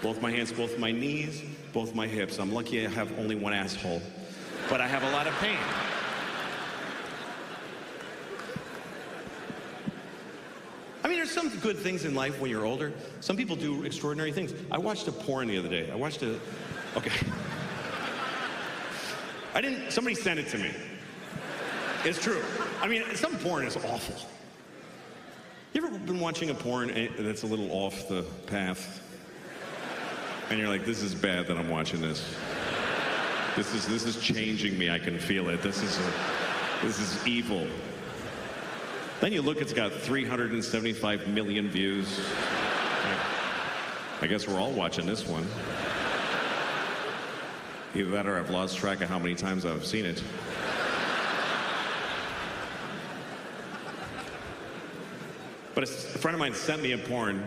Both my hands, both my knees, both my hips. I'm lucky I have only one asshole, but I have a lot of pain. I mean, there's some good things in life when you're older. Some people do extraordinary things. I watched a porn the other day. Okay. Somebody sent it to me. It's true. I mean, some porn is awful. You ever been watching a porn that's a little off the path? And you're like, this is bad that I'm watching this. This is changing me, I can feel it. This is evil. Then you look, it's got 375 million views. I guess we're all watching this one. Either that or I've lost track of how many times I've seen it. But a friend of mine sent me a porn.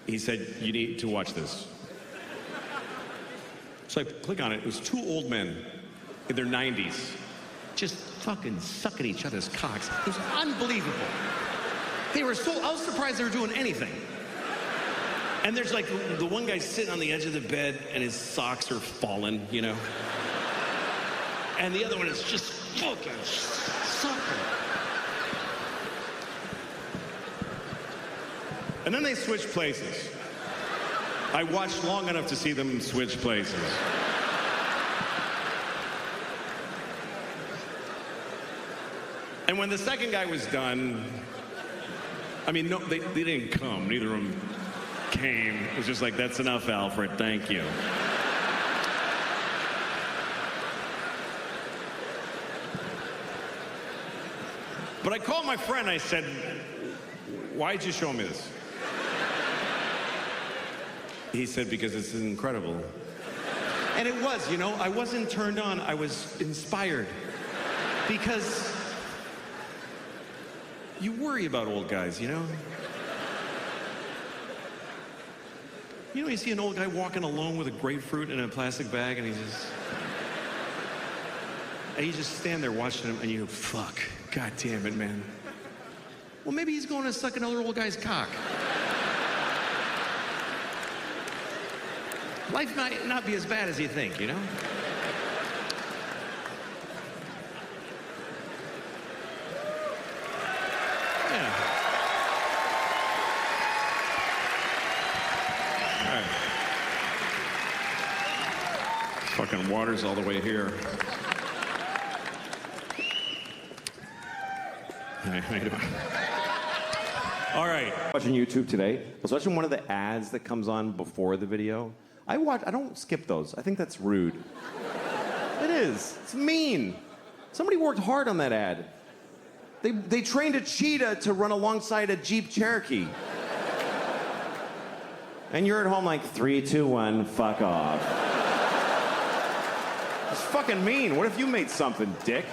He said, you need to watch this. So I click on it. It was two old men in their 90s just fucking sucking each other's cocks. It was unbelievable. I was surprised they were doing anything. And there's like the one guy sitting on the edge of the bed and his socks are falling, you know? And the other one is just fucking sucking. And then they switch places. I watched long enough to see them switch places. And when the second guy was done, I mean, no, they didn't come. Neither of them came. It was just like, that's enough, Alfred. Thank you. But I called my friend. I said, why'd you show me this? He said, because it's incredible. And it was, you know, I wasn't turned on. I was inspired. Because you worry about old guys, you know? You know, you see an old guy walking alone with a grapefruit in a plastic bag, and you just stand there watching him, and you go, fuck, God damn it, man. Well, maybe he's going to suck another old guy's cock. Life might not be as bad as you think, you know? Yeah. All right. Fucking water's all the way here. Hey, how you doing? All right. Watching YouTube today. I was watching one of the ads that comes on before the video. I don't skip those. I think that's rude. It is. It's mean. Somebody worked hard on that ad. They trained a cheetah to run alongside a Jeep Cherokee. And you're at home like, 3, 2, 1, fuck off. It's fucking mean. What if you made something, dick?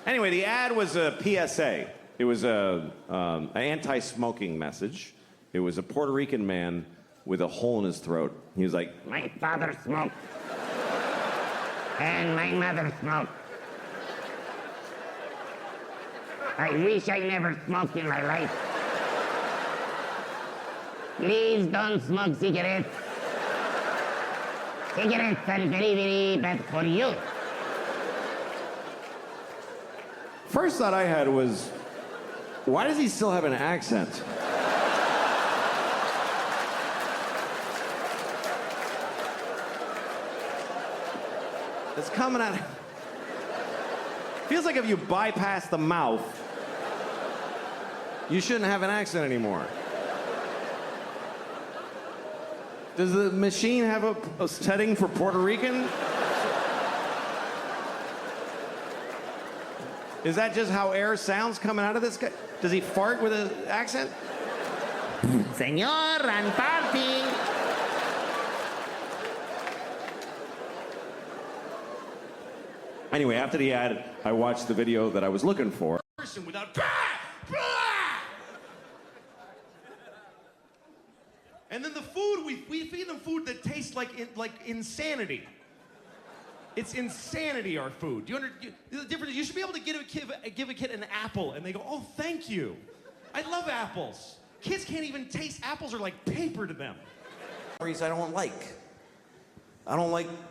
Anyway, the ad was a PSA. It was an anti-smoking message. It was a Puerto Rican man with a hole in his throat. He was like, my father smoked. And my mother smoked. I wish I never smoked in my life. Please don't smoke cigarettes. Cigarettes are very, very bad for you. First thought I had was, why does he still have an accent? It's coming out. Feels like if you bypass the mouth, you shouldn't have an accent anymore. Does the machine have a setting for Puerto Rican? Is that just how air sounds coming out of this guy? Does he fart with an accent? Señor, I'm farting. Anyway, after the ad, I watched the video that I was looking for. Person without and then the food, we feed them food that tastes like insanity. It's insanity, our food. The difference is you should be able to give a kid an apple, and they go, oh, thank you. I love apples. Kids can't even taste apples are like paper to them. I don't like.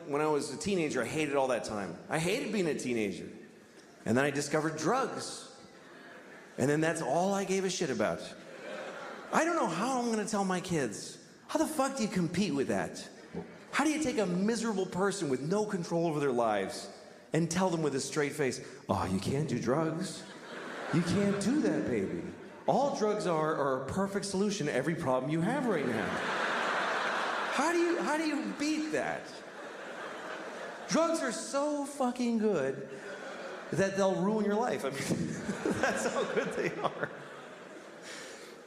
When I was a teenager, I hated all that time. I hated being a teenager. And then I discovered drugs. And then that's all I gave a shit about. I don't know how I'm gonna tell my kids. How the fuck do you compete with that? How do you take a miserable person with no control over their lives and tell them with a straight face, oh, you can't do drugs. You can't do that, baby. All drugs are a perfect solution to every problem you have right now. How do you beat that? Drugs are so fucking good that they'll ruin your life. I mean, that's how good they are.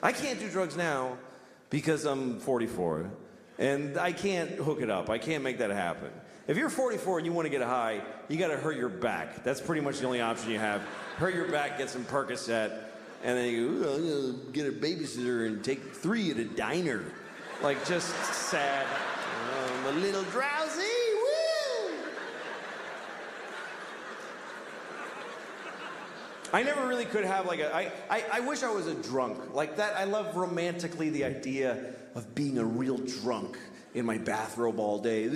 I can't do drugs now because I'm 44. And I can't hook it up. I can't make that happen. If you're 44 and you want to get a high, you got to hurt your back. That's pretty much the only option you have. Hurt your back, get some Percocet, and then you go, I'm gonna get a babysitter and take 3 at a diner. Like, just sad. I'm a little drowsy. Woo! I never really could have like I wish I was a drunk. Like that, I love romantically the idea of being a real drunk in my bathrobe all day.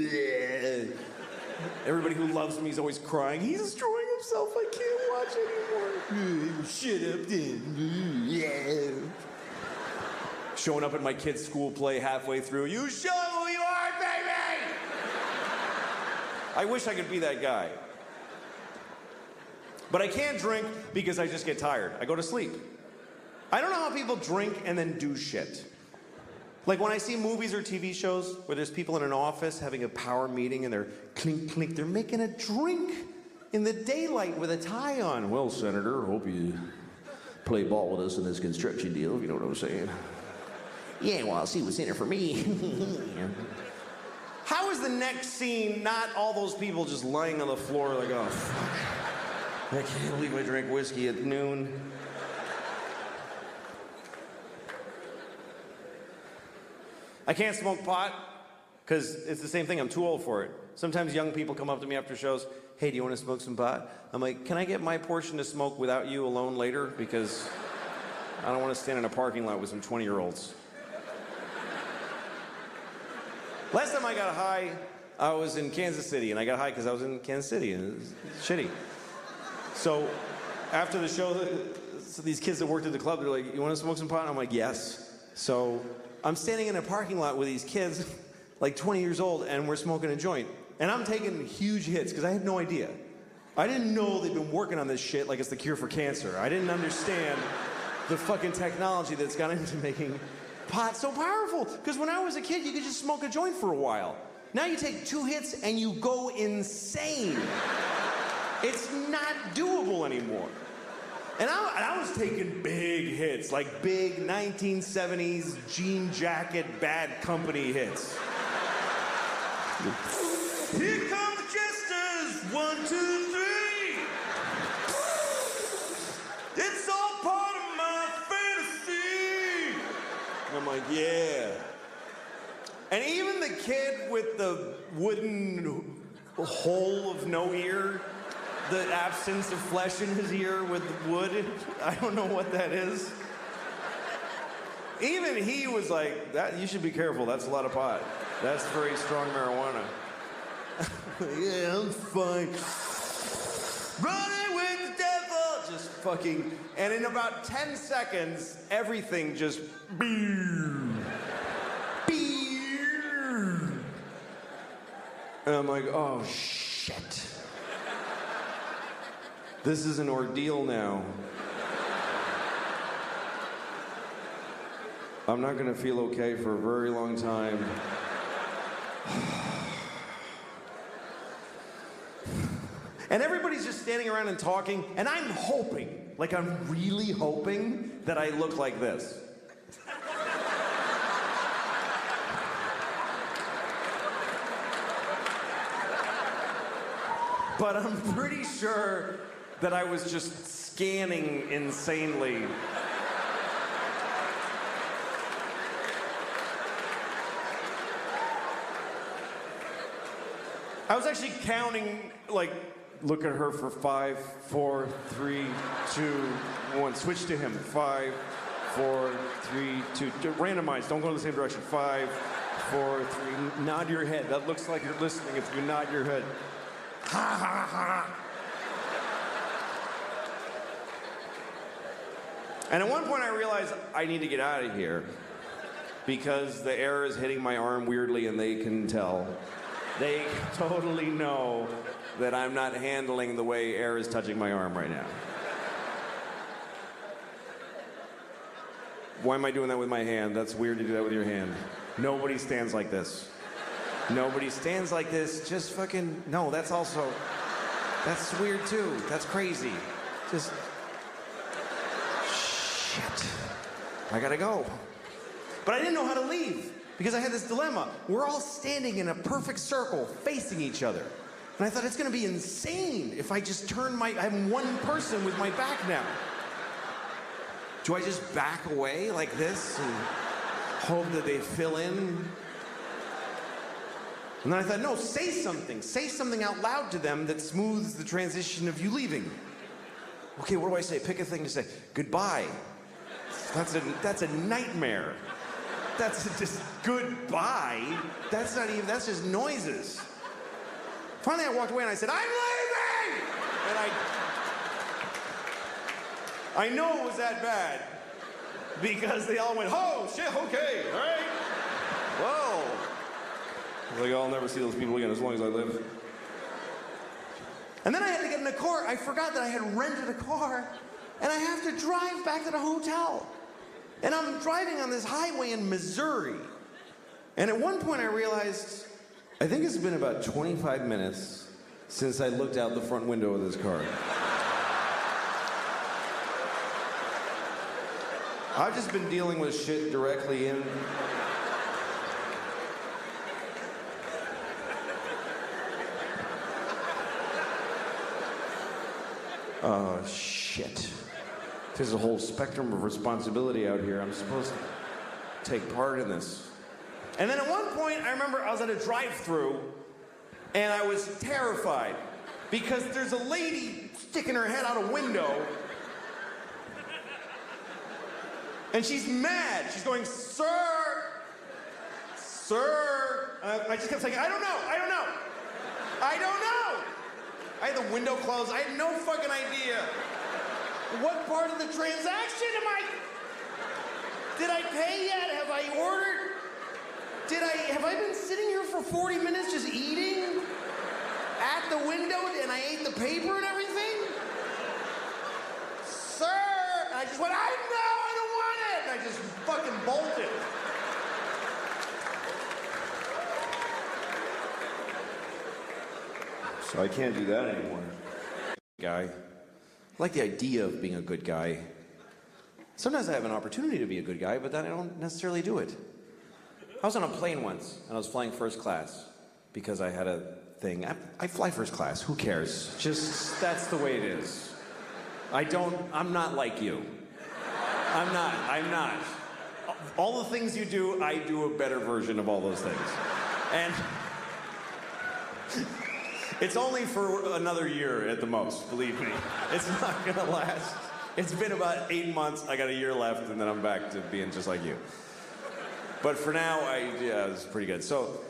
Everybody who loves me is always crying. He's destroying himself. I can't watch anymore. Shut up, then. Showing up at my kid's school play halfway through. You show who you are, baby! I wish I could be that guy. But I can't drink because I just get tired. I go to sleep. I don't know how people drink and then do shit. Like when I see movies or TV shows where there's people in an office having a power meeting and they're clink, clink, they're making a drink in the daylight with a tie on. Well, Senator, hope you play ball with us in this construction deal, if you know what I'm saying. Yeah, well, I'll see what's in it for me. How is the next scene not all those people just lying on the floor like, oh, fuck. I can't believe I drank whiskey at noon. I can't smoke pot, because it's the same thing, I'm too old for it. Sometimes young people come up to me after shows, hey, do you want to smoke some pot? I'm like, can I get my portion to smoke without you alone later? Because I don't want to stand in a parking lot with some 20-year-olds. Last time I got high, I was in Kansas City, and I got high because I was in Kansas City, and it was shitty. So after the show, so these kids that worked at the club, they're like, you want to smoke some pot? And I'm like, yes. So I'm standing in a parking lot with these kids, like 20 years old, and we're smoking a joint. And I'm taking huge hits, because I had no idea. I didn't know they'd been working on this shit like it's the cure for cancer. I didn't understand the fucking technology that's gone into making pot so powerful. Because when I was a kid, you could just smoke a joint for a while. Now you take 2 hits and you go insane. It's not doable anymore. And I was taking big hits, like big 1970s jean jacket, Bad Company hits. Here come the jesters, 1, 2, 3. It's all part of my fantasy. And I'm like, yeah. And even the kid with the wooden hole of no ear, the absence of flesh in his ear with wood, I don't know what that is. Even he was like, "That you should be careful, that's a lot of pot. That's very strong marijuana." Yeah, I'm fine. Running with the devil! Just fucking, and in about 10 seconds, everything just and I'm like, oh shit. This is an ordeal now. I'm not gonna feel okay for a very long time. And everybody's just standing around and talking, and I'm hoping, like I'm really hoping that I look like this. But I'm pretty sure that I was just scanning insanely. I was actually counting, like, look at her for 5, 4, 3, 2, 1. Switch to him. 5, 4, 3, 2, randomize, don't go in the same direction. 5, 4, 3, nod your head. That looks like you're listening if you nod your head. Ha ha ha. And at one point I realized I need to get out of here because the air is hitting my arm weirdly and they can tell. They totally know that I'm not handling the way air is touching my arm right now. Why am I doing that with my hand? That's weird to do that with your hand. Nobody stands like this. Nobody stands like this. Just fucking, no, that's weird too. That's crazy. Just, shit. I gotta go. But I didn't know how to leave because I had this dilemma. We're all standing in a perfect circle facing each other. And I thought it's gonna be insane if I just turn I'm one person with my back now. Do I just back away like this and hope that they fill in? And then I thought, no, say something. Say something out loud to them that smooths the transition of you leaving. Okay, what do I say? Pick a thing to say. Goodbye. That's a nightmare. That's just goodbye. That's just noises. Finally, I walked away and I said, I'm leaving! And I know it was that bad because they all went, oh, shit, okay, all right. Whoa. I was like, I'll never see those people again as long as I live. And then I had to get in a car. I forgot that I had rented a car and I have to drive back to the hotel. And I'm driving on this highway in Missouri. And at one point I realized, I think it's been about 25 minutes since I looked out the front window of this car. I've just been dealing with shit directly in. Oh, shit. There's a whole spectrum of responsibility out here. I'm supposed to take part in this. And then at one point, I remember I was at a drive-thru, and I was terrified because there's a lady sticking her head out a window, and she's mad. She's going, sir, sir. I just kept saying, I don't know. I had the window closed. I had no fucking idea. What part of the transaction did I pay yet? Have I ordered? Have I been sitting here for 40 minutes just eating at the window and I ate the paper and everything? Sir! And I just went, I don't want it! And I just fucking bolted. So I can't do that anymore. Guy. I like the idea of being a good guy. Sometimes I have an opportunity to be a good guy, but then I don't necessarily do it. I was on a plane once, and I was flying first class because I had a thing. I fly first class, who cares? Just, that's the way it is. I'm not like you. I'm not. All the things you do, I do a better version of all those things. And it's only for another year at the most, believe me. It's not gonna last. It's been about 8 months, I got a year left, and then I'm back to being just like you. But for now, it's pretty good. So,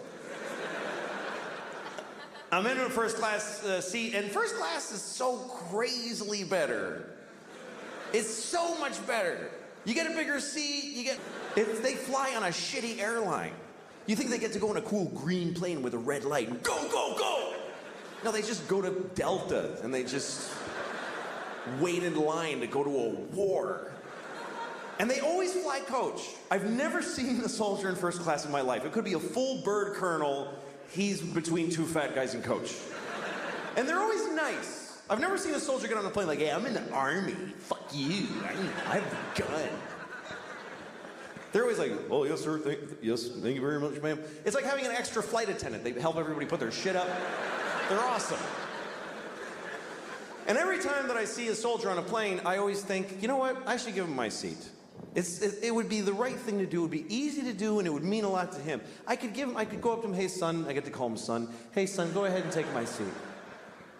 I'm in a first class seat, and first class is so crazily better. It's so much better. You get a bigger seat, they fly on a shitty airline. You think they get to go in a cool green plane with a red light and go, go, go! No, they just go to Delta, and they just wait in line to go to a war. And they always fly coach. I've never seen a soldier in first class in my life. It could be a full bird colonel. He's between two fat guys in coach. And they're always nice. I've never seen a soldier get on the plane like, hey, I'm in the army. Fuck you. I have a gun. They're always like, oh, yes, sir. Thank you very much, ma'am. It's like having an extra flight attendant. They help everybody put their shit up. They're awesome. And every time that I see a soldier on a plane, I always think, you know what? I should give him my seat. It would be the right thing to do. It would be easy to do, and it would mean a lot to him. I could go up to him, hey, son. I get to call him son. Hey, son, go ahead and take my seat.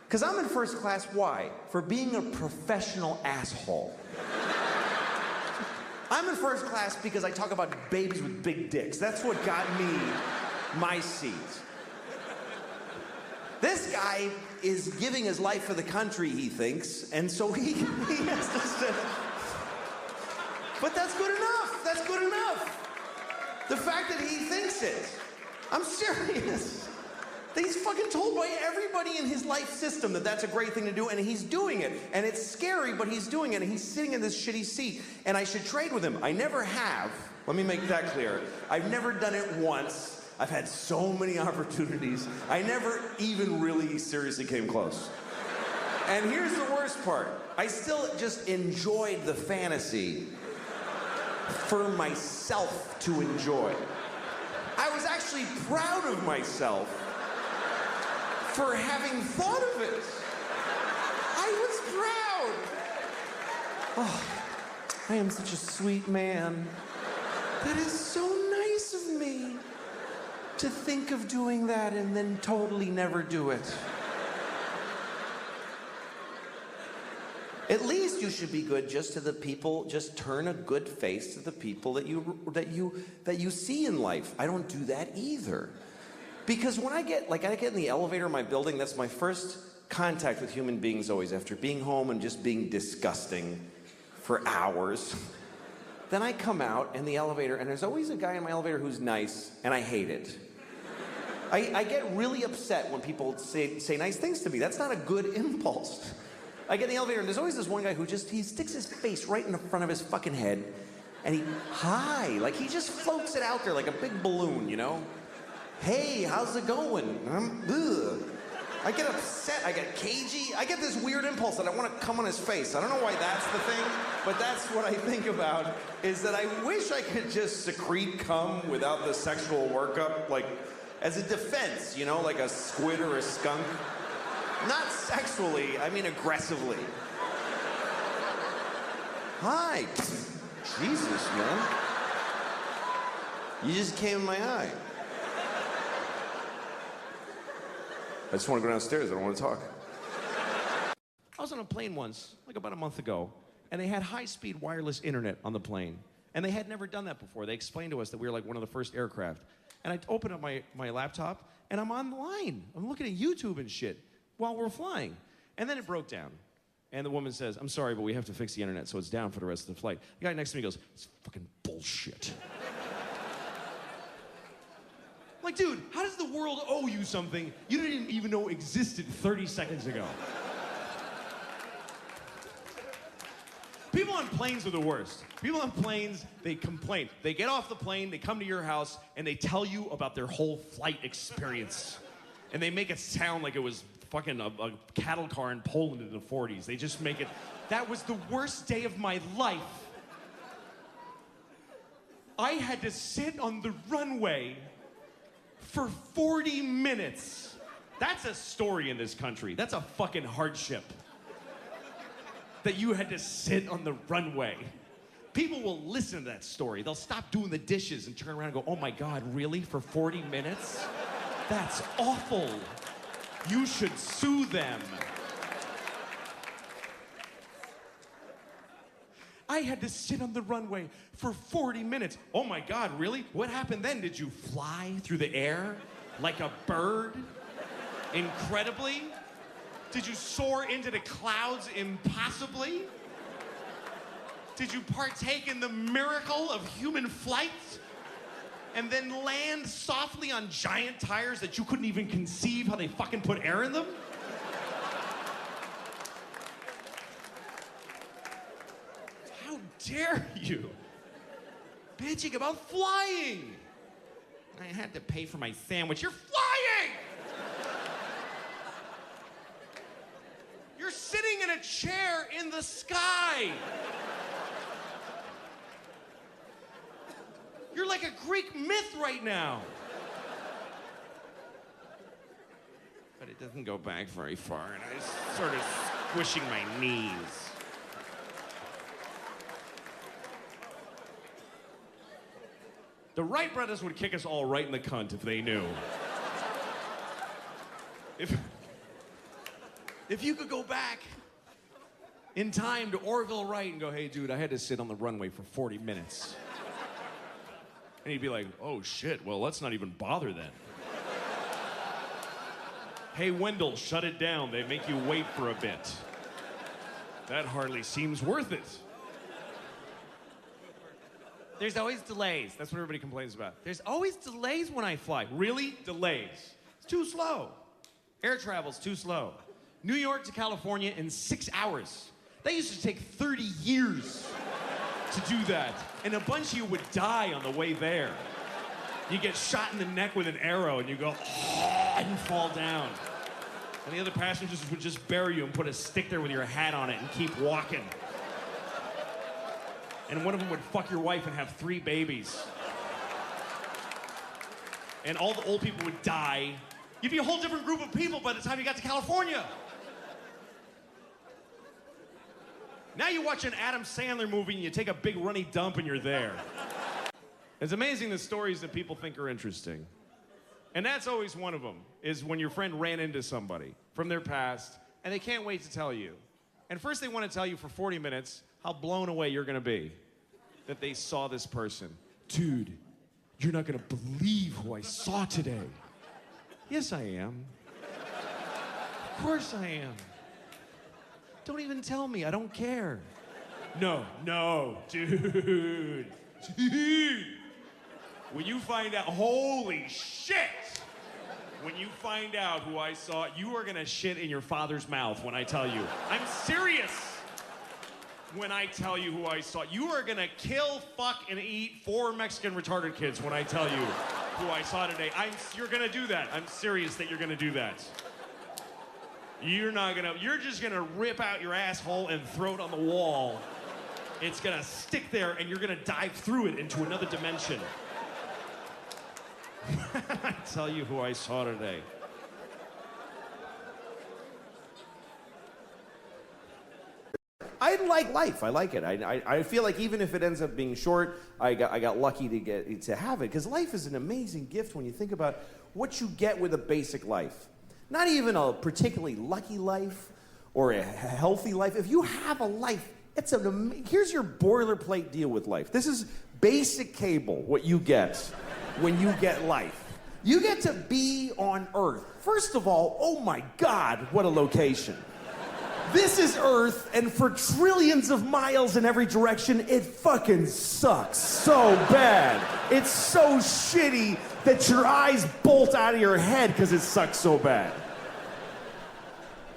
Because I'm in first class. Why? For being a professional asshole. I'm in first class because I talk about babies with big dicks. That's what got me my seat. This guy is giving his life for the country, he thinks, and so he has to sit. But that's good enough. That's good enough. The fact that he thinks it. I'm serious. He's fucking told by everybody in his life system that that's a great thing to do, and he's doing it. And it's scary, but he's doing it, and he's sitting in this shitty seat, and I should trade with him. I never have. Let me make that clear. I've never done it once. I've had so many opportunities. I never even really seriously came close. And here's the worst part. I still just enjoyed the fantasy for myself to enjoy. I was actually proud of myself for having thought of it. I was proud. Oh, I am such a sweet man. That is so nice of me to think of doing that and then totally never do it. At least you should be good just to the people, just turn a good face to the people that you see in life. I don't do that either. Because when I get in the elevator in my building, that's my first contact with human beings always, after being home and just being disgusting for hours. Then I come out in the elevator, and there's always a guy in my elevator who's nice, and I hate it. I get really upset when people say nice things to me. That's not a good impulse. I get in the elevator, and there's always this one guy who he sticks his face right in the front of his fucking head, and he just floats it out there like a big balloon, you know? Hey, how's it going? I get upset, I get cagey, I get this weird impulse that I want to come on his face. I don't know why that's the thing, but that's what I think about, is that I wish I could just secrete cum without the sexual workup, like, as a defense, you know, like a squid or a skunk. Not sexually, I mean aggressively. Hi. Jesus, man. You just came in my eye. I just want to go downstairs. I don't want to talk. I was on a plane once, like about a month ago, and they had high-speed wireless internet on the plane. And they had never done that before. They explained to us that we were like one of the first aircraft. And I opened up my laptop, and I'm online. I'm looking at YouTube and shit while we're flying. And then it broke down. And the woman says, I'm sorry, but we have to fix the internet, so it's down for the rest of the flight. The guy next to me goes, it's fucking bullshit. Like, dude, how does the world owe you something you didn't even know existed 30 seconds ago? People on planes are the worst. People on planes, they complain. They get off the plane, they come to your house, and they tell you about their whole flight experience. And they make it sound like it was fucking a cattle car in Poland in the 40s. They just make it, that was the worst day of my life. I had to sit on the runway for 40 minutes. That's a story in this country. That's a fucking hardship. That you had to sit on the runway. People will listen to that story. They'll stop doing the dishes and turn around and go, oh my God, really? For 40 minutes? That's awful. You should sue them. I had to sit on the runway for 40 minutes. Oh my God, really? What happened then? Did you fly through the air like a bird? Incredibly? Did you soar into the clouds impossibly? Did you partake in the miracle of human flight? And then land softly on giant tires that you couldn't even conceive how they fucking put air in them? How dare you? Bitching about flying. I had to pay for my sandwich. You're flying! You're sitting in a chair in the sky. You're like a Greek myth right now. But it doesn't go back very far, and I started squishing my knees. The Wright brothers would kick us all right in the cunt if they knew. If you could go back in time to Orville Wright and go, hey, dude, I had to sit on the runway for 40 minutes. And he'd be like, oh, shit, well, let's not even bother then. Hey, Wendell, shut it down. They make you wait for a bit. That hardly seems worth it. There's always delays. That's what everybody complains about. There's always delays when I fly. Really? Delays. It's too slow. Air travel's too slow. New York to California in 6 hours. That used to take 30 years to do that. And a bunch of you would die on the way there. You get shot in the neck with an arrow and you go, oh, and fall down. And the other passengers would just bury you and put a stick there with your hat on it and keep walking. And one of them would fuck your wife and have 3 babies. And all the old people would die. You'd be a whole different group of people by the time you got to California. Now you watch an Adam Sandler movie and you take a big runny dump and you're there. It's amazing the stories that people think are interesting. And that's always one of them, is when your friend ran into somebody from their past and they can't wait to tell you. And first they want to tell you for 40 minutes how blown away you're gonna be that they saw this person. Dude, you're not gonna believe who I saw today. Yes, I am. Of course I am. Don't even tell me, I don't care. No, dude. When you find out, holy shit! When you find out who I saw, you are gonna shit in your father's mouth when I tell you. I'm serious. When I tell you who I saw, you are gonna kill, fuck, and eat 4 Mexican retarded kids when I tell you who I saw today. You're gonna do that. I'm serious that you're gonna do that. You're just gonna rip out your asshole and throw it on the wall. It's gonna stick there and you're gonna dive through it into another dimension. I tell you who I saw today. I like life. I like it. I feel like even if it ends up being short, I got lucky to have it, because life is an amazing gift when you think about what you get with a basic life. Not even a particularly lucky life or a healthy life. If you have a life, here's your boilerplate deal with life. This is basic cable, what you get when you get life. You get to be on Earth. First of all, oh my God, what a location. This is Earth, and for trillions of miles in every direction, it fucking sucks so bad. It's so shitty that your eyes bolt out of your head because it sucks so bad.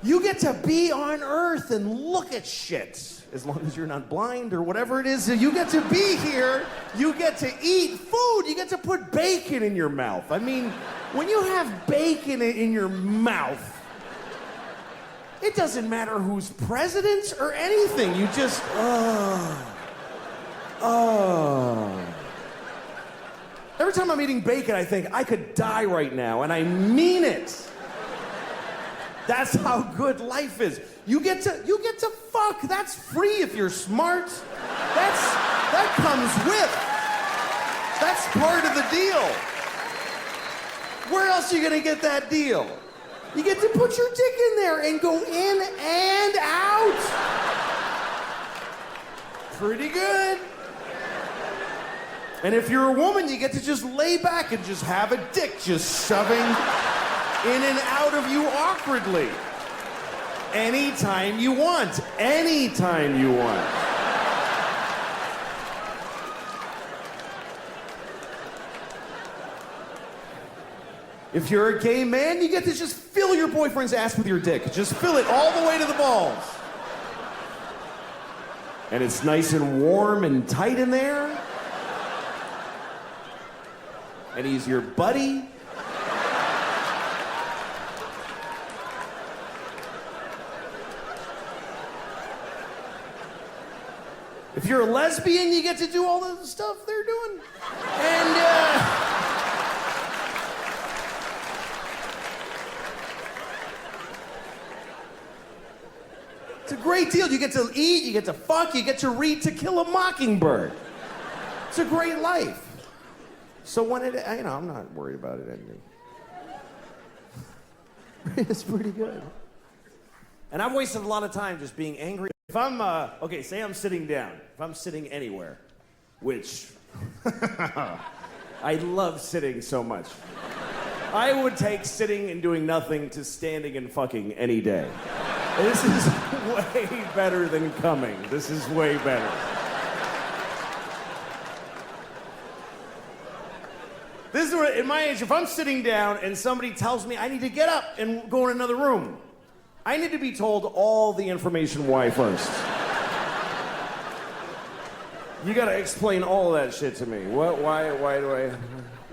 You get to be on Earth and look at shit. As long as you're not blind or whatever it is, you get to be here, you get to eat food, you get to put bacon in your mouth. I mean, when you have bacon in your mouth, it doesn't matter who's president or anything. You just, Every time I'm eating bacon, I think I could die right now, and I mean it. That's how good life is. You get to fuck. That's free if you're smart. That comes with. That's part of the deal. Where else are you gonna get that deal? You get to put your dick in there and go in and out. Pretty good. And if you're a woman, you get to just lay back and just have a dick just shoving in and out of you awkwardly. Anytime you want. Anytime you want. If you're a gay man, you get to just fill your boyfriend's ass with your dick. Just fill it all the way to the balls. And it's nice and warm and tight in there. And he's your buddy. If you're a lesbian, you get to do all the stuff they're doing. And, it's a great deal. You get to eat, you get to fuck, you get to read To Kill a Mockingbird. It's a great life. So when I'm not worried about it ending. It's pretty good. And I've wasted a lot of time just being angry. If I'm, okay, say I'm sitting down. If I'm sitting anywhere, which I love sitting so much. I would take sitting and doing nothing to standing and fucking any day. This is way better than coming. This is way better. This is what, in my age, if I'm sitting down and somebody tells me I need to get up and go in another room, I need to be told all the information why first. You gotta explain all of that shit to me. What, why do I,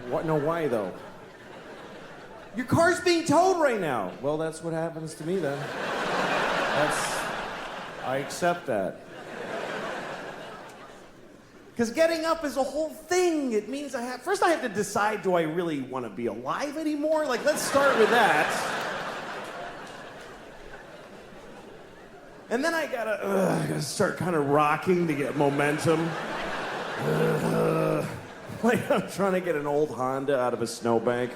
what, no, why though? Your car's being towed right now. Well, that's what happens to me then. I accept that. Because getting up is a whole thing. It means first I have to decide, do I really want to be alive anymore? Like, let's start with that. And then I gotta start kind of rocking to get momentum. Like I'm trying to get an old Honda out of a snowbank.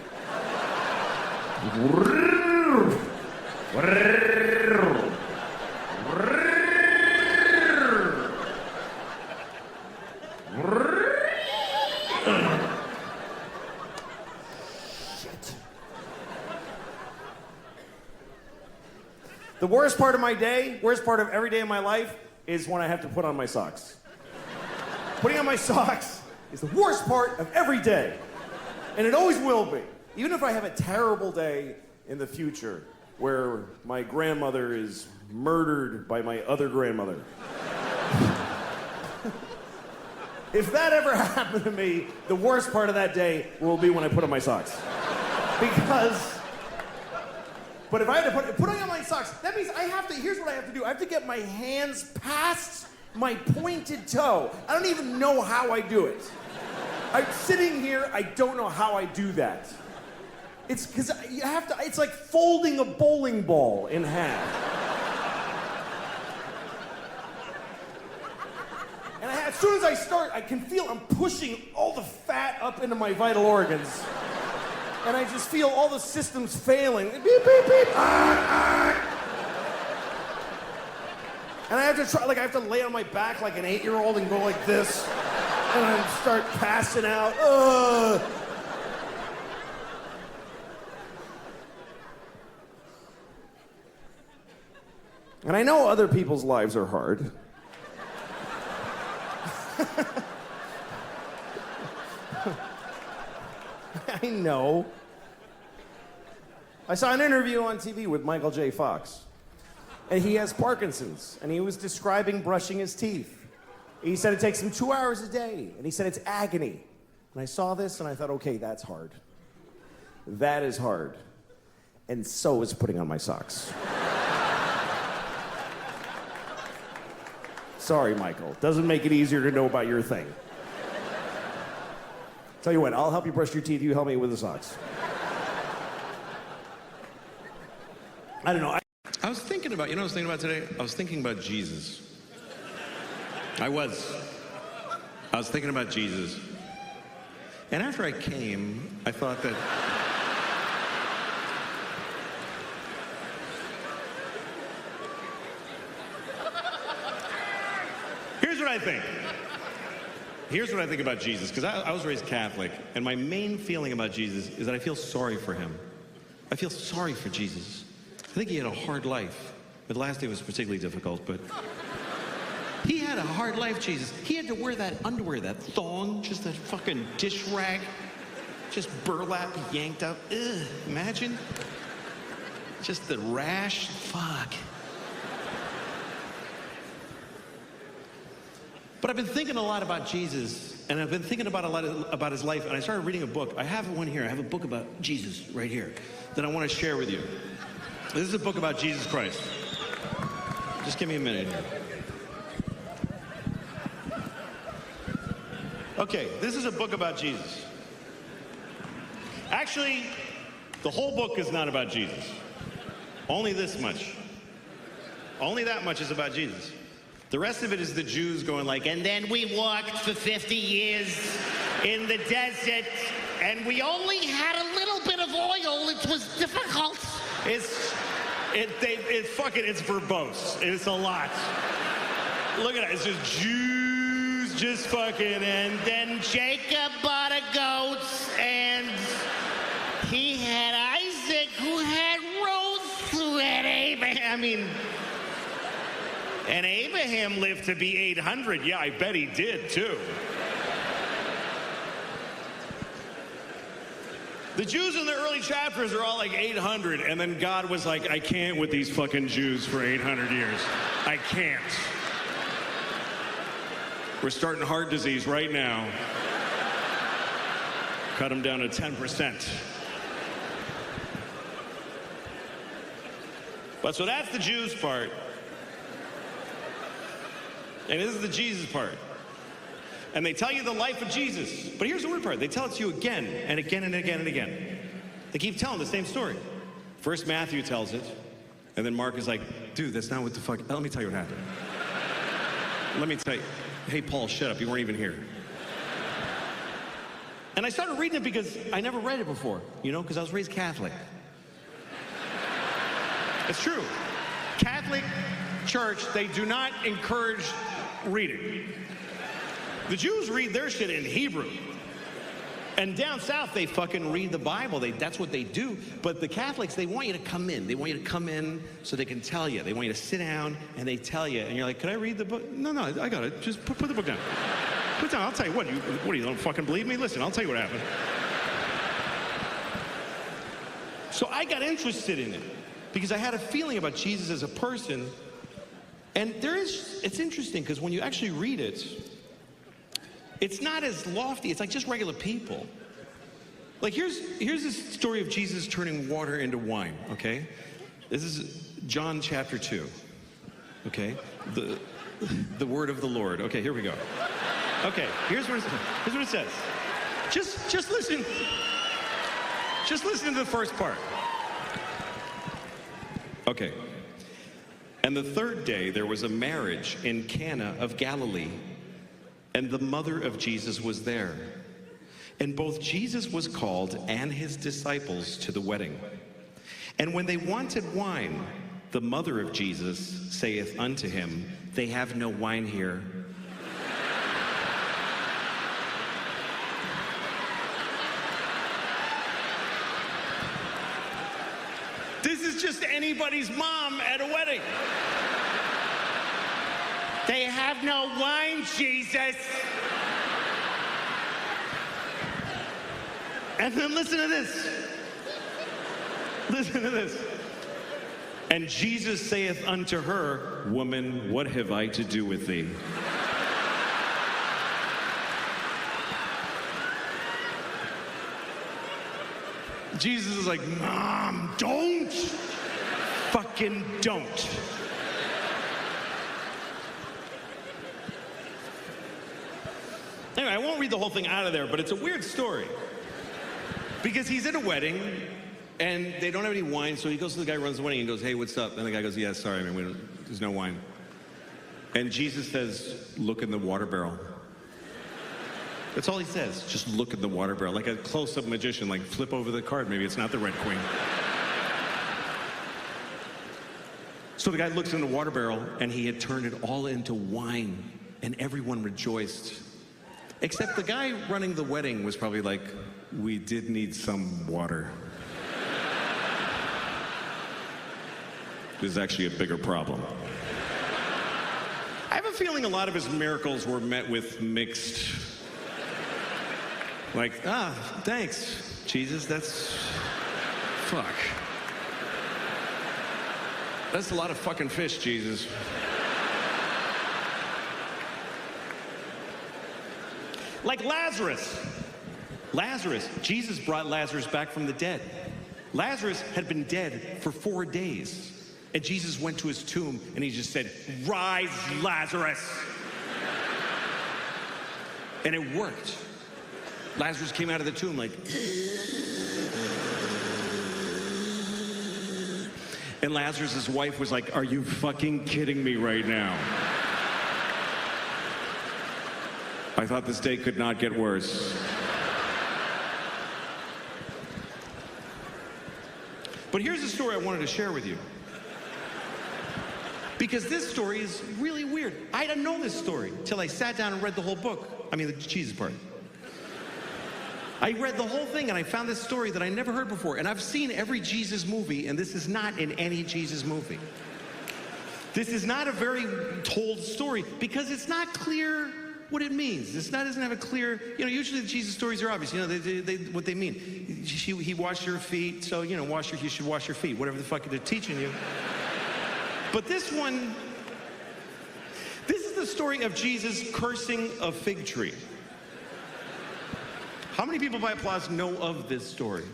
The worst part of my day, worst part of every day of my life, is when I have to put on my socks. Putting on my socks is the worst part of every day. And it always will be. Even if I have a terrible day in the future where my grandmother is murdered by my other grandmother. If that ever happened to me, the worst part of that day will be when I put on my socks. But if I have to put on my socks, that means here's what I have to do. I have to get my hands past my pointed toe. I don't even know how I do it. I'm sitting here, I don't know how I do that. It's because you have to, it's like folding a bowling ball in half. And as soon as I start, I can feel I'm pushing all the fat up into my vital organs. And I just feel all the systems failing. Beep, beep, beep. And I have to try, like I have to lay on my back like an 8-year-old and go like this. And I start passing out. And I know other people's lives are hard. I know. I saw an interview on TV with Michael J. Fox. And he has Parkinson's. And he was describing brushing his teeth. He said it takes him 2 hours a day. And he said it's agony. And I saw this and I thought, okay, that's hard. That is hard. And so is putting on my socks. Sorry, Michael. Doesn't make it easier to know about your thing. Tell you what, I'll help you brush your teeth. You help me with the socks. I don't know. I was thinking about, you know what I was thinking about today? I was thinking about Jesus. I was thinking about Jesus. And after I came, I thought that... Here's what I think. Here's what I think about Jesus, because I was raised Catholic, and my main feeling about Jesus is that I feel sorry for him. I feel sorry for Jesus. I think he had a hard life. The last day was particularly difficult, but he had a hard life, Jesus. He had to wear that underwear, that thong, just that fucking dish rag, just burlap yanked up. Ugh, imagine. Just the rash. Fuck. But I've been thinking a lot about Jesus, and I've been thinking about a lot about his life, and I started reading a book. I have one here. I have a book about Jesus right here that I want to share with you. This is a book about Jesus Christ. Just give me a minute here. Okay, this is a book about Jesus. Actually, the whole book is not about Jesus. Only this much. Only that much is about Jesus. The rest of it is the Jews going like, and then we walked for 50 years in the desert, and we only had a little bit of oil. It was difficult. It's verbose. It's a lot. Look at it. It's just Jews, just fucking, and then Jacob bought a goat, and he had Isaac, who had Ruth, who had Abraham. I mean, and Abraham lived to be 800. Yeah, I bet he did too. The Jews in the early chapters are all like 800, and then God was like, I can't with these fucking Jews for 800 years. I can't. We're starting heart disease right now. Cut them down to 10%. But so that's the Jews part. And this is the Jesus part. And they tell you the life of Jesus. But here's the weird part. They tell it to you again and again and again and again. They keep telling the same story. First Matthew tells it, and then Mark is like, dude, that's not what the fuck. Let me tell you what happened. Let me tell you. Hey, Paul, shut up. You weren't even here. And I started reading it because I never read it before, you know, because I was raised Catholic. It's true. Catholic Church, they do not encourage reading. The Jews read their shit in Hebrew. And down south, they fucking read the Bible. That's what they do. But the Catholics, they want you to come in. They want you to come in so they can tell you. They want you to sit down and they tell you. And you're like, could I read the book? No, I got it. Just put the book down. Put it down. I'll tell you what. You don't fucking believe me? Listen, I'll tell you what happened. So I got interested in it because I had a feeling about Jesus as a person. And it's interesting because when you actually read it, it's not as lofty. It's like just regular people. Like here's this story of Jesus turning water into wine, okay? This is John chapter 2, okay? The word of the Lord. Okay, here we go. Okay, here's what it says. Just listen. Just listen to the first part. Okay. And the third day there was a marriage in Cana of Galilee, and the mother of Jesus was there. And both Jesus was called and his disciples to the wedding. And when they wanted wine, the mother of Jesus saith unto him, they have no wine here. This is just anybody's mom at a wedding. They have no wine, Jesus. And then listen to this. Listen to this. And Jesus saith unto her, woman, what have I to do with thee? Jesus is like, Mom, don't. Fucking don't. Anyway, I won't read the whole thing out of there, but it's a weird story. Because he's at a wedding, and they don't have any wine, so he goes to the guy who runs the wedding and goes, hey, what's up? And the guy goes, yeah, sorry, man, there's no wine. And Jesus says, look in the water barrel. That's all he says, just look at the water barrel. Like a close-up magician, like flip over the card, maybe it's not the Red Queen. So the guy looks in the water barrel, and he had turned it all into wine, and everyone rejoiced. Except the guy running the wedding was probably like, we did need some water. This is actually a bigger problem. I have a feeling a lot of his miracles were met with mixed, like, thanks, Jesus, that's, fuck. That's a lot of fucking fish, Jesus. Like Lazarus. Jesus brought Lazarus back from the dead. Lazarus had been dead for 4 days. And Jesus went to his tomb and he just said, rise, Lazarus. And it worked. Lazarus came out of the tomb like, and Lazarus' wife was like, are you fucking kidding me right now? I thought this day could not get worse. But here's the story I wanted to share with you. Because this story is really weird. I didn't know this story till I sat down and read the whole book. I mean, the Jesus part. I read the whole thing and I found this story that I never heard before. And I've seen every Jesus movie, and this is not in any Jesus movie. This is not a very told story because it's not clear what it means. Doesn't have a clear, usually the Jesus stories are obvious. They what they mean. He washed your feet, so, you should wash your feet, whatever the fuck they're teaching you. But this one, this is the story of Jesus cursing a fig tree. How many people by applause know of this story?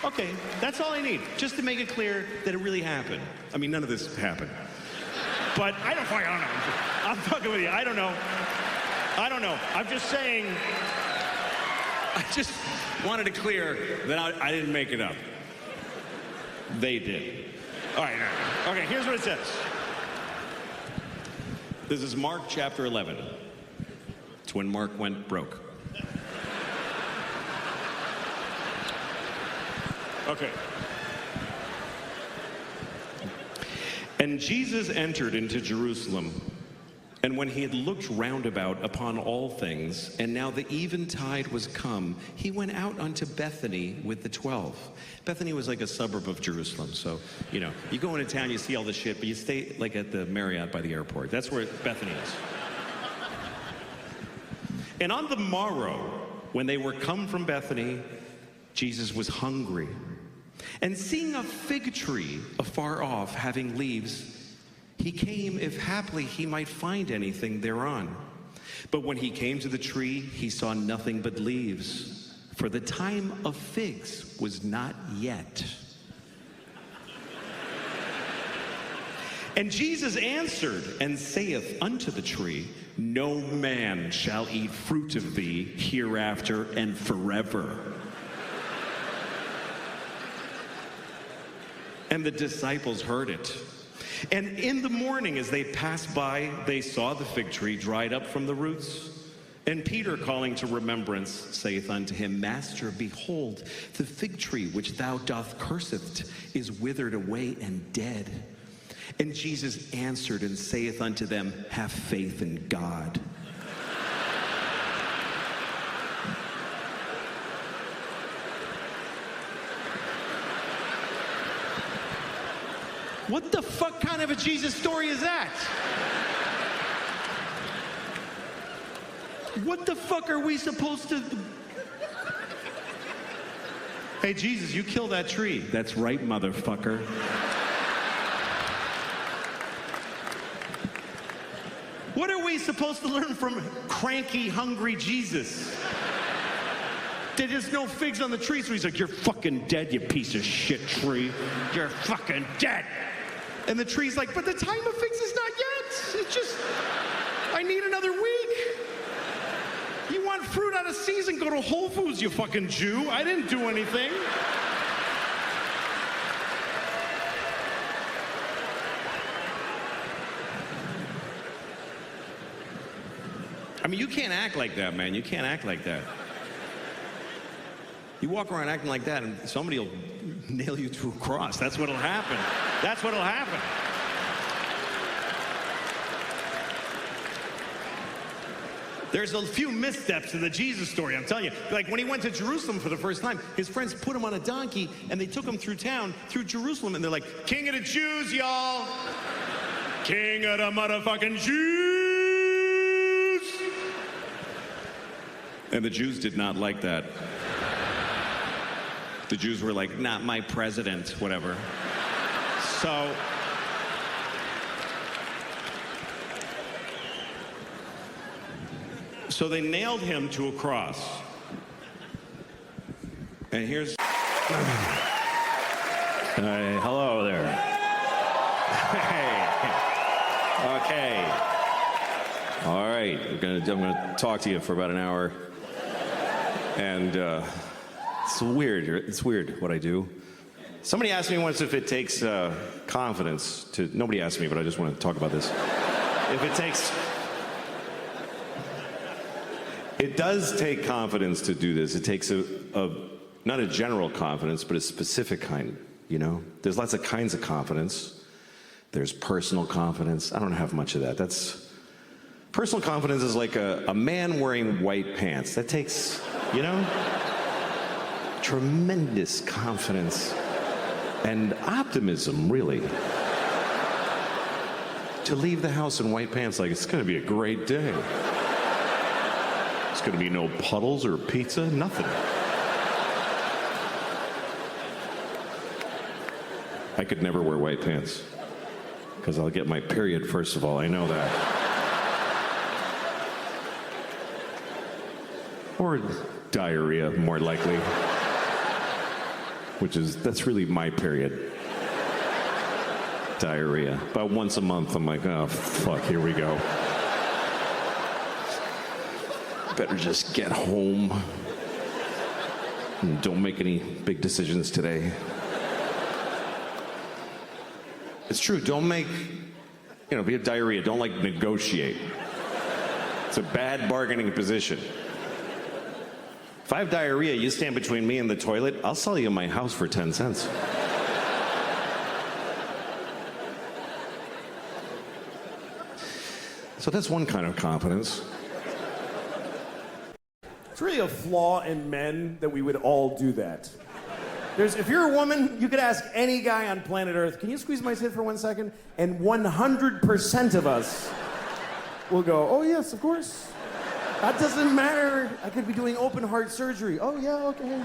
Okay, that's all I need, just to make it clear that it really happened. I mean, none of this happened. But I don't know. I'm fucking with you. I don't know. I'm just saying, I just wanted to clear that I didn't make it up. They did. All right. Okay, here's what it says. This is Mark chapter 11. It's when Mark went broke. Okay. And Jesus entered into Jerusalem, and when he had looked round about upon all things, and now the eventide was come, he went out unto Bethany with the 12. Bethany was like a suburb of Jerusalem, so, you go into town, you see all this shit, but you stay like at the Marriott by the airport. That's where Bethany is. And on the morrow, when they were come from Bethany, Jesus was hungry. And seeing a fig tree afar off, having leaves, he came, if haply he might find anything thereon. But when he came to the tree, he saw nothing but leaves, for the time of figs was not yet. And Jesus answered and saith unto the tree, No man shall eat fruit of thee hereafter and forever. And the disciples heard it. And in the morning, as they passed by, they saw the fig tree dried up from the roots. And Peter, calling to remembrance, saith unto him, Master, behold, the fig tree which thou doth curseth is withered away and dead. And Jesus answered and saith unto them, Have faith in God. What the fuck kind of a Jesus story is that? What the fuck are we supposed to... Hey, Jesus, you kill that tree. That's right, motherfucker. What are we supposed to learn from cranky, hungry Jesus? There's no figs on the tree, so he's like, You're fucking dead, you piece of shit tree. You're fucking dead. And the tree's like, But the time of figs is not yet. It's just, I need another week. You want fruit out of season, go to Whole Foods, you fucking Jew. I didn't do anything. I mean, you can't act like that, man. You can't act like that. You walk around acting like that, and somebody will nail you to a cross. That's what'll happen. That's what'll happen. There's a few missteps in the Jesus story, I'm telling you. Like when he went to Jerusalem for the first time, his friends put him on a donkey, and they took him through town, through Jerusalem, and they're like, King of the Jews, y'all. King of the motherfucking Jews. And the Jews did not like that. The Jews were like, Not my president, whatever. So they nailed him to a cross. And here's... hello there. Hey. Okay. All right. I'm gonna talk to you for about an hour. And it's weird. It's weird what I do. Somebody asked me once if it takes confidence to... Nobody asked me, but I just want to talk about this. If it takes... It does take confidence to do this. It takes not a general confidence, but a specific kind, you know? There's lots of kinds of confidence. There's personal confidence. I don't have much of that. Personal confidence is like a man wearing white pants. That takes, tremendous confidence and optimism, really. To leave the house in white pants like it's gonna be a great day. It's gonna be no puddles or pizza, nothing. I could never wear white pants because I'll get my period, first of all, I know that. Or diarrhea, more likely. That's really my period. Diarrhea. About once a month, I'm like, oh, fuck, here we go. Better just get home. And don't make any big decisions today. It's true, don't make, if you have diarrhea, don't negotiate. It's a bad bargaining position. If I have diarrhea, you stand between me and the toilet, I'll sell you my house for 10 cents. So that's one kind of confidence. It's really a flaw in men that we would all do that. If you're a woman, you could ask any guy on planet Earth, can you squeeze my tit for 1 second? And 100% of us will go, oh yes, of course. That doesn't matter. I could be doing open heart surgery. Oh yeah, okay.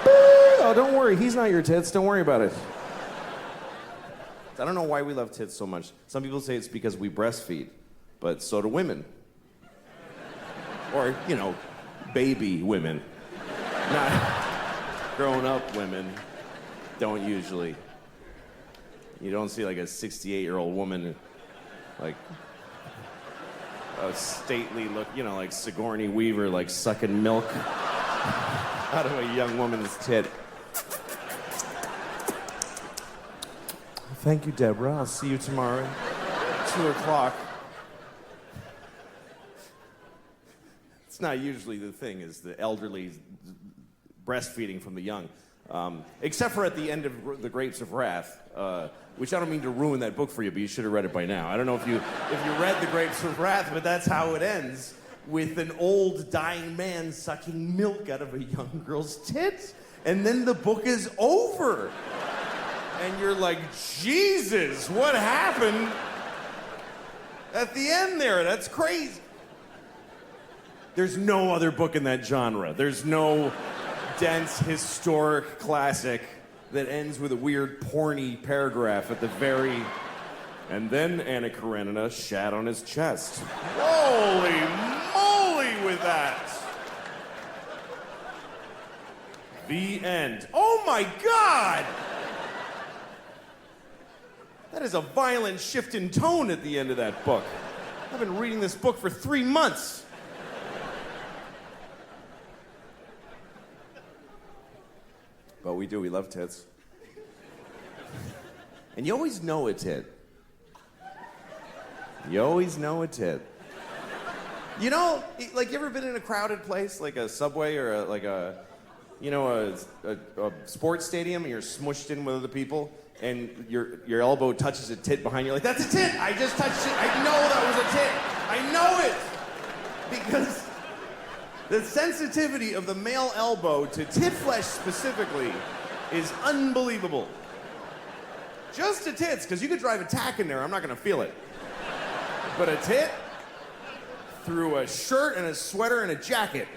Oh, don't worry, he's not your tits, don't worry about it. I don't know why we love tits so much. Some people say it's because we breastfeed, but so do women. Or, baby women. Not grown-up women don't usually. You don't see a 68-year-old woman a stately look, like Sigourney Weaver, sucking milk out of a young woman's tit. Thank you, Deborah. I'll see you tomorrow at 2 o'clock. It's not usually the thing, is the elderly breastfeeding from the young. Except for at the end of The Grapes of Wrath, which I don't mean to ruin that book for you, but you should have read it by now. I don't know if you read The Grapes of Wrath, but that's how it ends, with an old dying man sucking milk out of a young girl's tit. And then the book is over. And you're like, Jesus, what happened at the end there? That's crazy. There's no other book in that genre. There's no dense, historic classic that ends with a weird, porny paragraph at the very... And then Anna Karenina shat on his chest. Holy moly with that! The end. Oh my God! That is a violent shift in tone at the end of that book. I've been reading this book for 3 months. But we do, we love tits. And you always know a tit. You always know a tit. You ever been in a crowded place, like a subway or a sports stadium, and you're smushed in with other people, and your elbow touches a tit behind you, like, that's a tit! I just touched it! I know that was a tit! I know it! Because the sensitivity of the male elbow to tit flesh specifically is unbelievable. Just to tits, because you could drive a tack in there, I'm not gonna feel it. But a tit, through a shirt and a sweater and a jacket,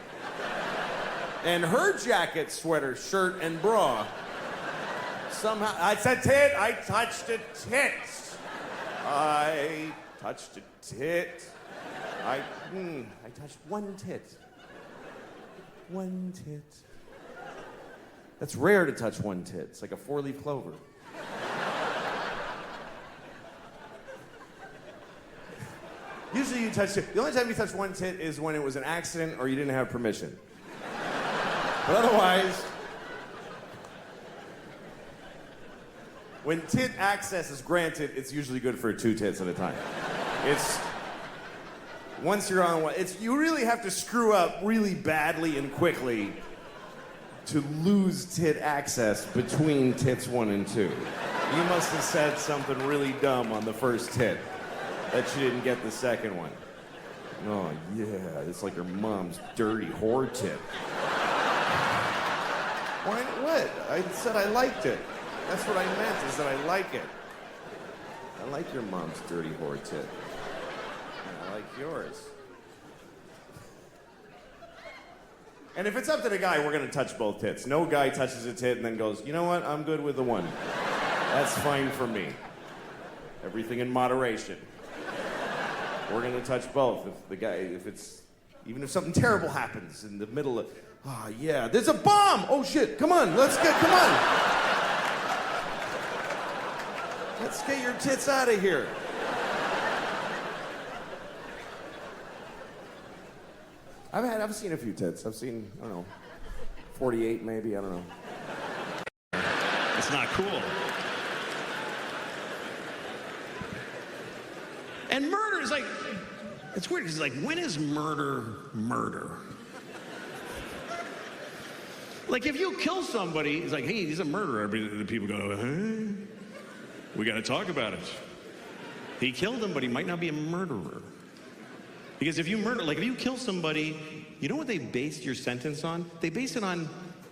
and her jacket, sweater, shirt, and bra, somehow, I said tit, I touched a tit. I touched a tit. I touched one tit. One tit. That's rare to touch one tit. It's like a 4-leaf clover. Usually you touch it. The only time you touch one tit is when it was an accident or you didn't have permission. But otherwise, when tit access is granted, it's usually good for 2 tits at a time. Once you're on one, you really have to screw up really badly and quickly to lose tit access between tits 1 and 2. You must have said something really dumb on the first hit that you didn't get the second one. Oh, yeah, it's like your mom's dirty whore tip. Why, what? I said I liked it. That's what I meant, is that I like it. I like your mom's dirty whore tip. And I like yours. And if it's up to the guy, we're going to touch both tits. No guy touches a tit and then goes, you know what, I'm good with the one. That's fine for me. Everything in moderation. We're going to touch both. Even if something terrible happens in the middle of, yeah, there's a bomb! Oh shit, come on. Let's get your tits out of here. I've seen a few tits. I've seen, I don't know, 48 maybe, I don't know. It's not cool. And murder is like, it's weird because like, when is murder murder? Like if you kill somebody, it's like, hey, he's a murderer. The people go, huh? We got to talk about it. He killed him, but he might not be a murderer. Because if you kill somebody, you know what they based your sentence on? They base it on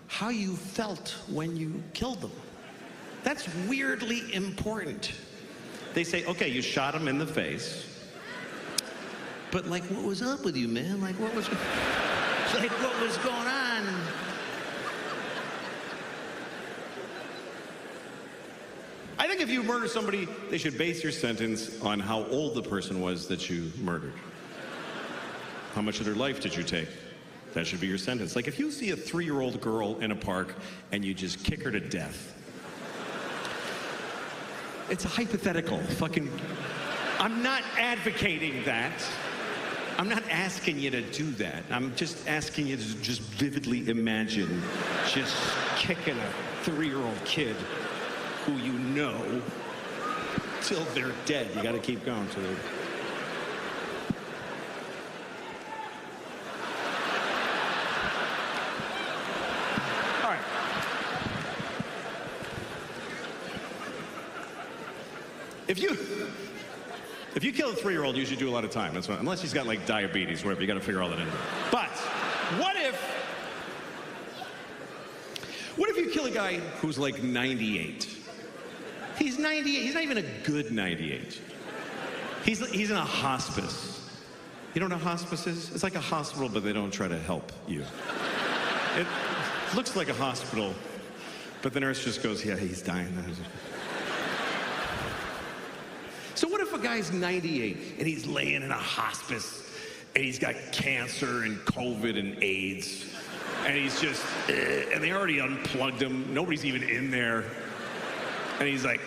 how you felt when you killed them. That's weirdly important. They say, okay, you shot him in the face, but like, what was up with you, man? Like, what was going on? I think if you murder somebody, they should base your sentence on how old the person was that you murdered. How much of their life did you take? That should be your sentence. Like if you see a 3-year-old girl in a park and you just kick her to death. It's a hypothetical. I'm not advocating that. I'm not asking you to do that. I'm just asking you to just vividly imagine just kicking a 3-year-old kid who you know till they're dead. You got to keep going till they're... All right. If you kill a 3-year-old, you should do a lot of time. That's what, unless he's got like diabetes, whatever. You got to figure all that in. But what if you kill a guy who's like 98? He's 98. He's not even a good 98. He's in a hospice. You know what a hospice is? It's like a hospital, but they don't try to help you. It looks like a hospital, but the nurse just goes, yeah, he's dying. So what if a guy's 98 and he's laying in a hospice and he's got cancer and COVID and AIDS and he's just, and they already unplugged him. Nobody's even in there. And he's like,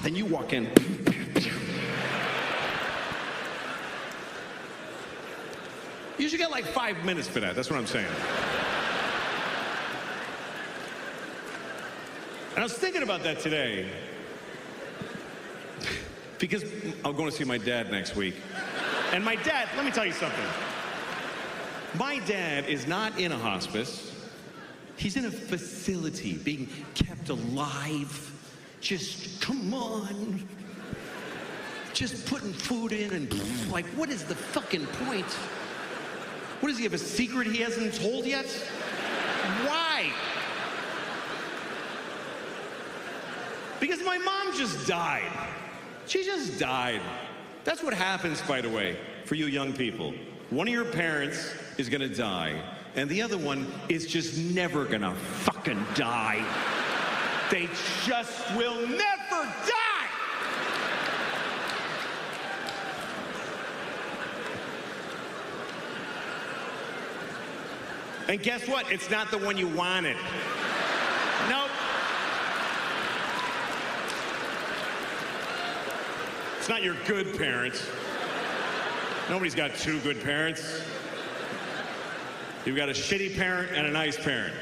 then you walk in. You should get like 5 minutes for that. That's what I'm saying. And I was thinking about that today. Because I'm going to see my dad next week. And my dad, let me tell you something. My dad is not in a hospice. He's in a facility being kept alive. Just, come on. Just putting food in and like, what is the fucking point? What does he have, a secret he hasn't told yet? Why? Because my mom just died. She just died. That's what happens, by the way, for you young people. One of your parents is gonna die, and the other one is just never gonna fucking die. They just will never die! And guess what? It's not the one you wanted. Nope. It's not your good parents. Nobody's got two good parents. You've got a shitty parent and a nice parent.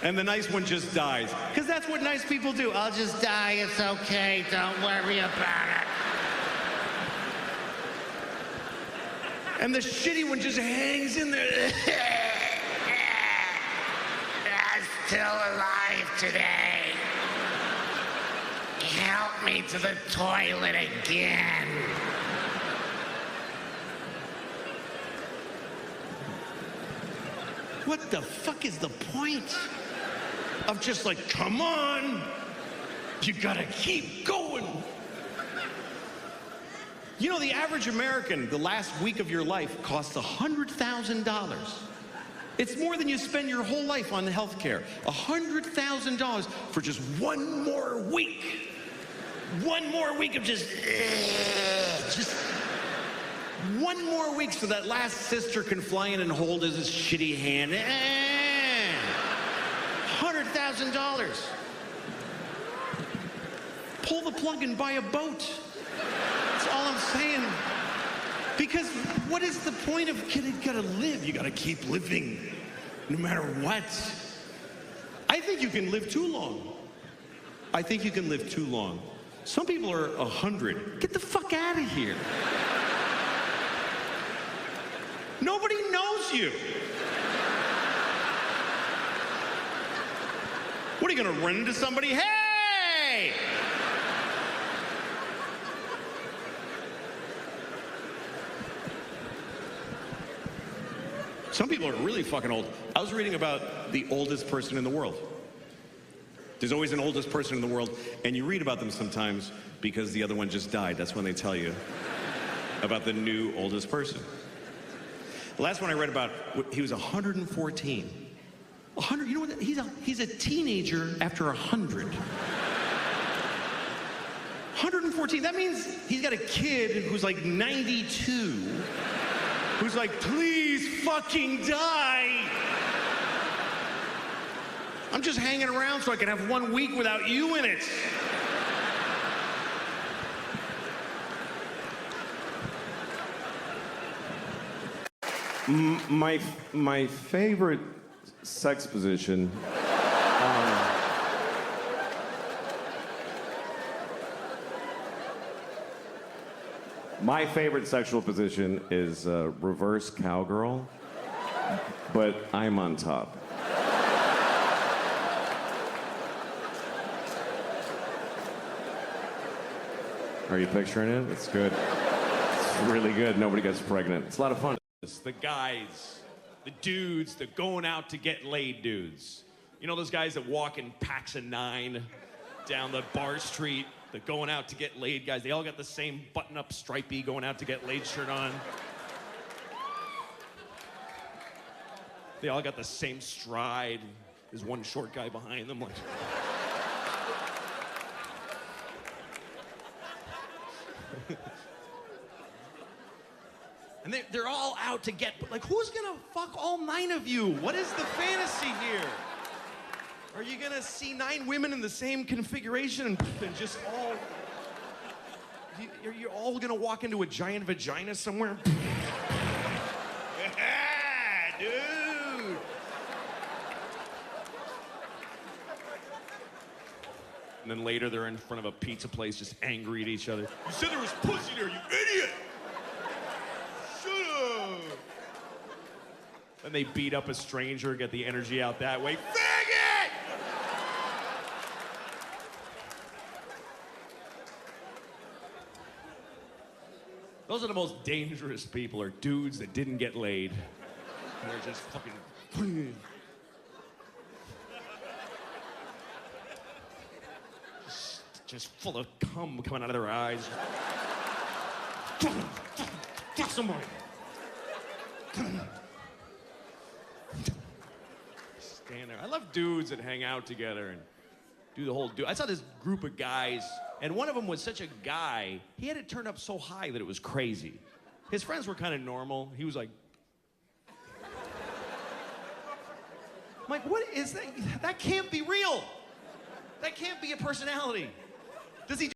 And the nice one just dies. Because that's what nice people do. I'll just die, it's okay, don't worry about it. And the shitty one just hangs in there. I'm still alive today. help me to the toilet again. What the fuck is the point of just like, come on, you gotta keep going? You know, the average American, the last week of your life costs $100,000. It's more than you spend your whole life on health care. $100,000 for just one more week. One more week of just one more week so that last sister can fly in and hold his shitty hand. $100,000. Pull the plug and buy a boat. That's all I'm saying. Because what is the point of you gotta live? You gotta keep living, no matter what. I think you can live too long. I think you can live too long. Some people are 100. Get the fuck out of here. Nobody knows you. What, are you gonna run into somebody? Hey! Some people are really fucking old. I was reading about the oldest person in the world. There's always an oldest person in the world, and you read about them sometimes because the other one just died. That's when they tell you about the new oldest person. The last one I read about, he was 114. 100, you know what? He's a teenager after 100. 114, that means he's got a kid who's like 92, who's like, please fucking die. I'm just hanging around so I can have 1 week without you in it. My favorite sex position. My favorite sexual position is reverse cowgirl, but I'm on top. Are you picturing it? It's good. It's really good. Nobody gets pregnant. It's a lot of fun. The guys, the dudes, the going out to get laid dudes. You know those guys that walk in packs of 9 down the bar street, the going out to get laid guys? They all got the same button-up stripey going out to get laid shirt on. They all got the same stride. There's one short guy behind them like... And they're all out to get, like, who's gonna fuck all 9 of you? What is the fantasy here? Are you gonna see 9 women in the same configuration and just all... Are you all gonna walk into a giant vagina somewhere? Yeah, dude! And then later they're in front of a pizza place just angry at each other. You said there was pussy there, you idiot! And they beat up a stranger, get the energy out that way. Faggot! Those are the most dangerous people, are dudes that didn't get laid. And they're just fucking... just full of cum coming out of their eyes. Fuck somebody. Stand there. I love dudes that hang out together and do the whole I saw this group of guys, and one of them was such a guy, he had it turned up so high that it was crazy. His friends were kind of normal. He was like... I'm like, what is that? That can't be real. That can't be a personality. Does he